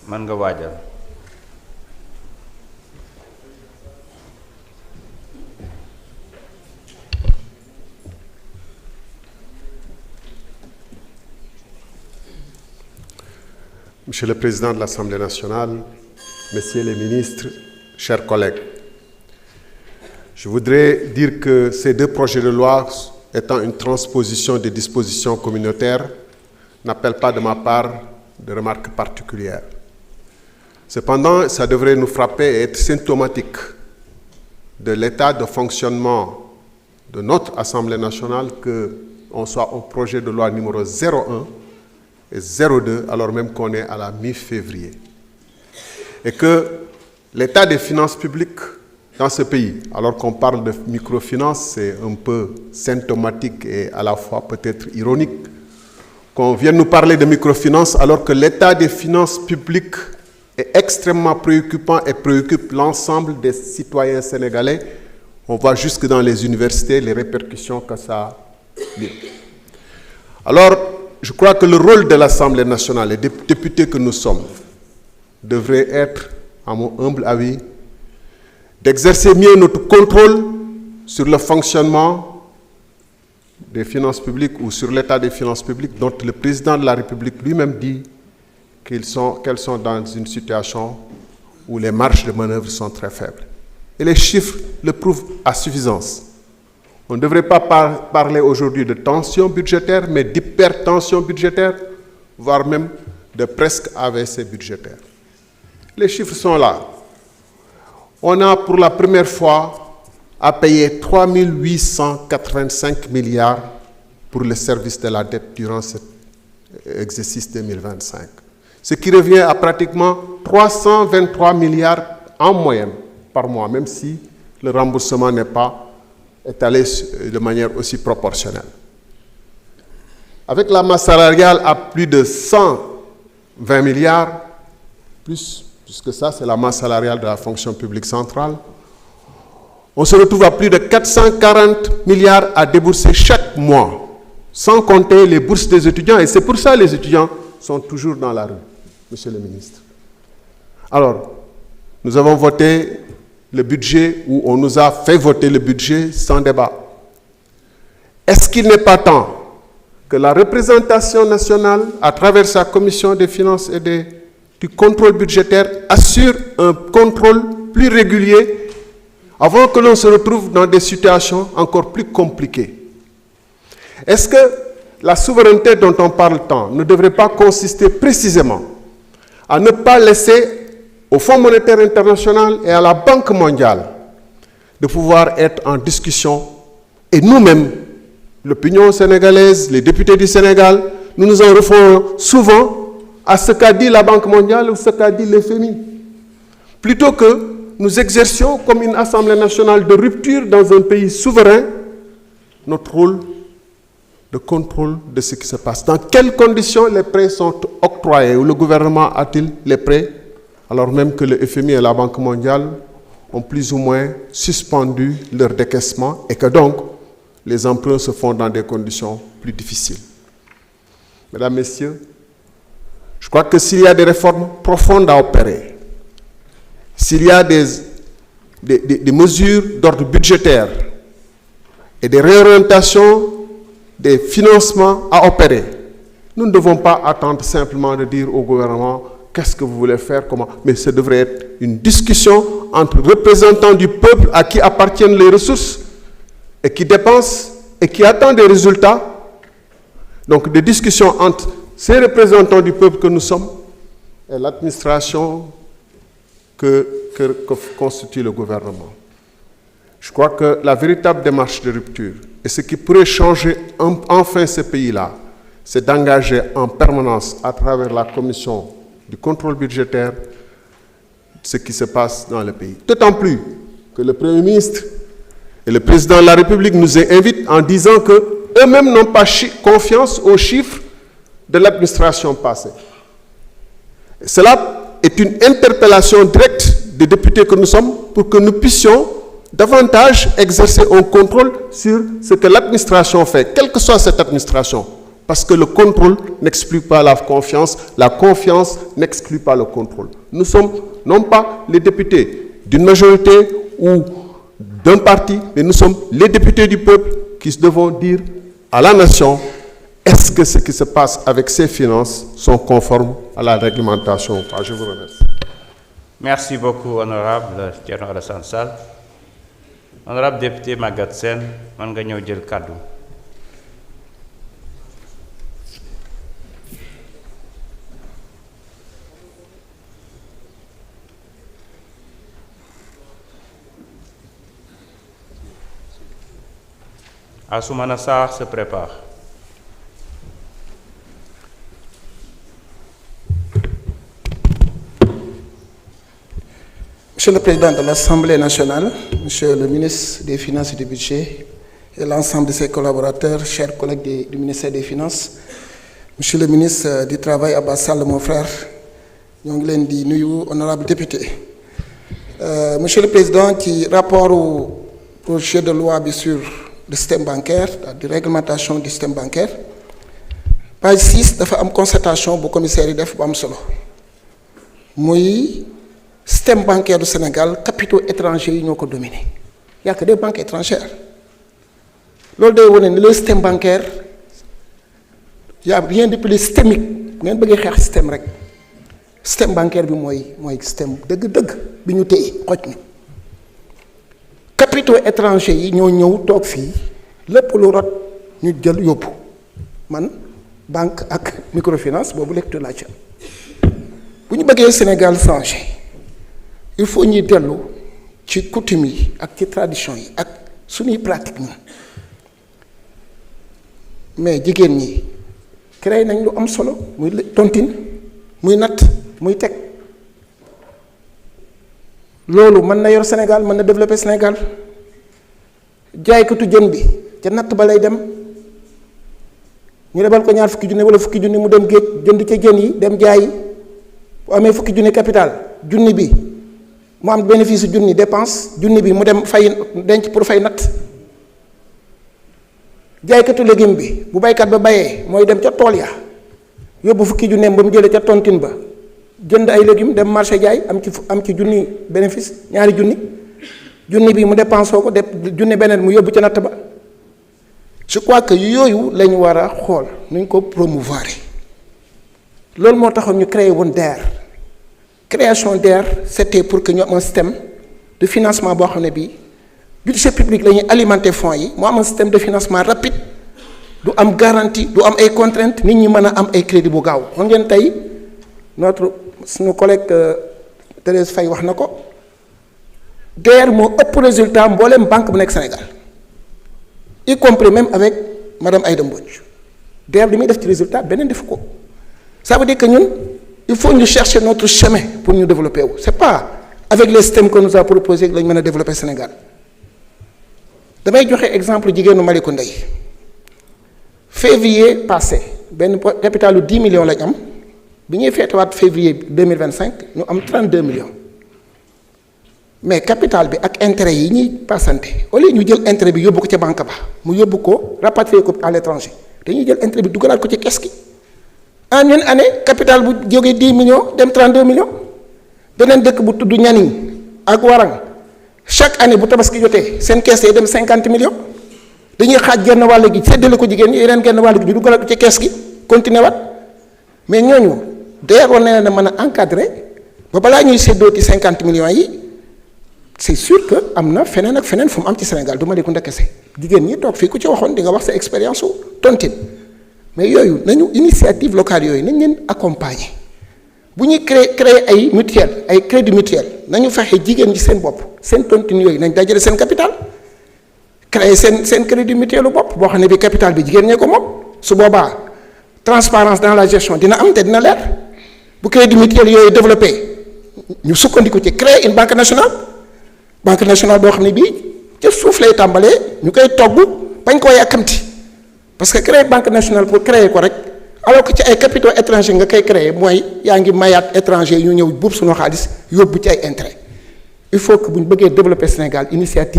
mën nga waajal. Monsieur le Président de l'Assemblée nationale, Messieurs les ministres, chers collègues, je voudrais dire que ces deux projets de loi, étant une transposition des dispositions communautaires, n'appellent pas de ma part de remarques particulières. Cependant, ça devrait nous frapper et être symptomatique de l'état de fonctionnement de notre Assemblée nationale qu'on soit au projet de loi numéro 01 et 02, alors même qu'on est à la mi-février. Et que l'état des finances publiques dans ce pays, alors qu'on parle de microfinance, c'est un peu symptomatique et à la fois peut-être ironique, qu'on vienne nous parler de microfinance alors que l'état des finances publiques est extrêmement préoccupant et préoccupe l'ensemble des citoyens sénégalais. On voit jusque dans les universités les répercussions que ça a. Alors, je crois que le rôle de l'Assemblée nationale et des députés que nous sommes devrait être, à mon humble avis, d'exercer mieux notre contrôle sur le fonctionnement des finances publiques ou sur l'état des finances publiques dont le président de la République lui-même dit qu'elles sont dans une situation où les marges de manœuvre sont très faibles. Et les chiffres le prouvent à suffisance. On ne devrait pas parler aujourd'hui de tension budgétaire, mais d'hypertension budgétaire, voire même de presque AVC budgétaire. Les chiffres sont là. On a pour la première fois à payer 3 885 milliards pour le service de la dette durant cet exercice 2025. Ce qui revient à pratiquement 323 milliards en moyenne par mois, même si le remboursement n'est pas étalé de manière aussi proportionnelle. Avec la masse salariale à plus de 120 milliards, puisque ça c'est la masse salariale de la fonction publique centrale, on se retrouve à plus de 440 milliards à débourser chaque mois, sans compter les bourses des étudiants, et c'est pour ça que les étudiants sont toujours dans la rue, Monsieur le ministre. Alors, nous avons voté le budget, ou on nous a fait voter le budget sans débat. Est-ce qu'il n'est pas temps que la représentation nationale, à travers sa commission des finances et du contrôle budgétaire, assure un contrôle plus régulier avant que l'on se retrouve dans des situations encore plus compliquées? Est-ce que la souveraineté dont on parle tant ne devrait pas consister précisément à ne pas laisser au Fonds monétaire international et à la Banque mondiale de pouvoir être en discussion, et nous-mêmes, l'opinion sénégalaise, les députés du Sénégal, nous nous en référons souvent à ce qu'a dit la Banque mondiale ou ce qu'a dit le FMI, plutôt que nous exercions comme une Assemblée nationale de rupture dans un pays souverain notre rôle de contrôle de ce qui se passe. Dans quelles conditions les prêts sont octroyés, ou le gouvernement a-t-il les prêts, alors même que le FMI et la Banque mondiale ont plus ou moins suspendu leur décaissement et que donc les emprunts se font dans des conditions plus difficiles. Mesdames, Messieurs, je crois que s'il y a des réformes profondes à opérer, s'il y a des mesures d'ordre budgétaire et des réorientations des financements à opérer, nous ne devons pas attendre simplement de dire au gouvernement qu'est-ce que vous voulez faire, comment, mais ça devrait être une discussion entre représentants du peuple à qui appartiennent les ressources et qui dépensent et qui attendent des résultats. Donc des discussions entre ces représentants du peuple que nous sommes et l'administration que constitue le gouvernement. Je crois que la véritable démarche de rupture et ce qui pourrait changer enfin ce pays-là, c'est d'engager en permanence à travers la commission du contrôle budgétaire ce qui se passe dans le pays. D'autant plus que le Premier ministre et le Président de la République nous invitent en disant qu'eux-mêmes n'ont pas confiance aux chiffres de l'administration passée. Et cela est une interpellation directe des députés que nous sommes pour que nous puissions davantage exercer un contrôle sur ce que l'administration fait, quelle que soit cette administration. Parce que le contrôle n'exclut pas la confiance n'exclut pas le contrôle. Nous sommes non pas les députés d'une majorité ou d'un parti, mais nous sommes les députés du peuple qui devons dire à la nation, est-ce que ce qui se passe avec ces finances sont conformes à la réglementation ou pas? Je vous remercie. Merci beaucoup, honorable Thierno Alassane Sall. Honorable député Magatte Sène, man nga ñëw jël kàddu. Assoumana Sarr se prépare. Monsieur le Président de l'Assemblée nationale, Monsieur le ministre des Finances et du Budget et l'ensemble de ses collaborateurs, chers collègues du ministère des Finances, Monsieur le ministre du Travail, Abbas Sall, mon frère, ñoo ngi leen di nuyu honorable député. Monsieur le Président, ci rapport au projet de loi bi sur le système bancaire, la réglementation du système bancaire, page 6 dafa am constatation bu commissaire yi def bu am solo muy système bancaire du Sénégal capitaux étrangers yi ñoo ko dominé. Il y a que des banques étrangères loolu day wane ne le système bancaire y a rien de plus systémique ngeen bëggee xeex système rek système bancaire bi mooy système dëgg-dëgg bi ñu téye xoj ñu. Capitaux étrangers yi ñoo ñëw toog fii lépp lu rot ñu jël yóbbu man banque ak microfinance boobu lecture laa ci bu ñu bëggee Sénégal changé il faut ñuy dellu ci coutume yi ak ci tradition yi ak suñuy pratique ñun mais jigéen ñi créé nañ lu am solo muy tontine muy natt muy teg loolu mën na yor Sénégal mën na développer Sénégal jaaykatu jën bi ca natt ba lay dem ñu lebal ko ñaar fukki junni wala fukki junni mu dem géej jënd ca jën yi dem jaayi bu amee fukki junni capital junni bi mu am bénéfice junni dépense junni bi mu dem fay denc pour fay natt jaaykatu légume bi bu baykat ba bayee mooy dem ca tool ya yóbbu fukki junneem ba mu jëlee ca tontine ba jënd ay légumes dem marché jaay am ci junni bénéfice ñaari junni bi mu dépensé ko def junni beneen mu yóbbu ca natt ba je crois que yooyu lañu war a xool nuñ ko promouvoir loolu moo taxoon ñu créé woon DER. Création DER c'était pour que ñu am un système de financement boo xam ne bii budget public la ñuy alimenter fonds yi mu am un système de financement rapide du am garantie du am ay contraintes nit ñi mën a am ay crédit bu gaaw xam ngeen tey suñu collègue Thérèse Faye wax na ko DER moo ëpp résultat mbooleem banque bu nekk Sénégal y compris même avec madame Aïda Mbodj DER li muy def ci résultat beneen defu ko ça veut dire que ñun il faut ñu chercher notre chemin pour ñu développer wu c'est pas avec les systèmes qu'on nous a proposé lañ mën a développer Sénégal damay joxe exemple jigéenu Malicounda yi février passé benn capitalu 10 millions lañ am bi ñuy feetewaat février 2025 ñu am 32 millions mais capital bi ak intérêt yi ñuy passante au lieu ñu jël intérêt bi yóbbu ko ca banque ba mu yóbbu ko rapatrier ko à l'étranger dañuy jël intérêt bi dugalaat ko ci kees gi en une année capital bu jógee 10 millions dem 32 millions beneen dëkk bu tudd Nianing ak Warang chaque année bu tabaski jotee seen kees yi dem 50 millions dañuy xaaj genn wàll gi séddale ko jigéen ñi yeneen genn wàll gi ñu dugalaat ko ci kees gi continuer waat mais ñooñu DER war na leen a mën a encadrer ba balaa ñuy séddoo ci 50 millions yi c'est sûr que am na feneen ak feneen fu mu am ci Sénégal du Malicounda kese jigéen ñi toog fii ku ci waxoon di nga wax sa expérience su tontine mais yooyu nañu initiative locale yooyu nañ leen accompagner bu ñuy créer ay mutuelle ay crédit mutuel nañu fexe jigéen ñi seen bopp seen tontine yooyu nañ dajale seen capital créer seen crédit mutuel bopp boo xam ne bi capital bi jigéen ñee ko moom su boobaa transparence dans la gestion dina am te dina leer bu crédit mutuel yooyu développé ñu sukkandiku ci créer une banque nationale boo xam ne bii ca suuf lay tàmbalee ñu koy togg bañ koo yàkkamti parce que créer banque nationale pour créer ko rek alors que ci ay capitaux étrangers nga koy créer mooy yaa ngi mayaat étranger ñu ñëw buub suñu xaalis yóbbu ci ay intérêt il faut que bu ñu bëggee développer Sénégal initiative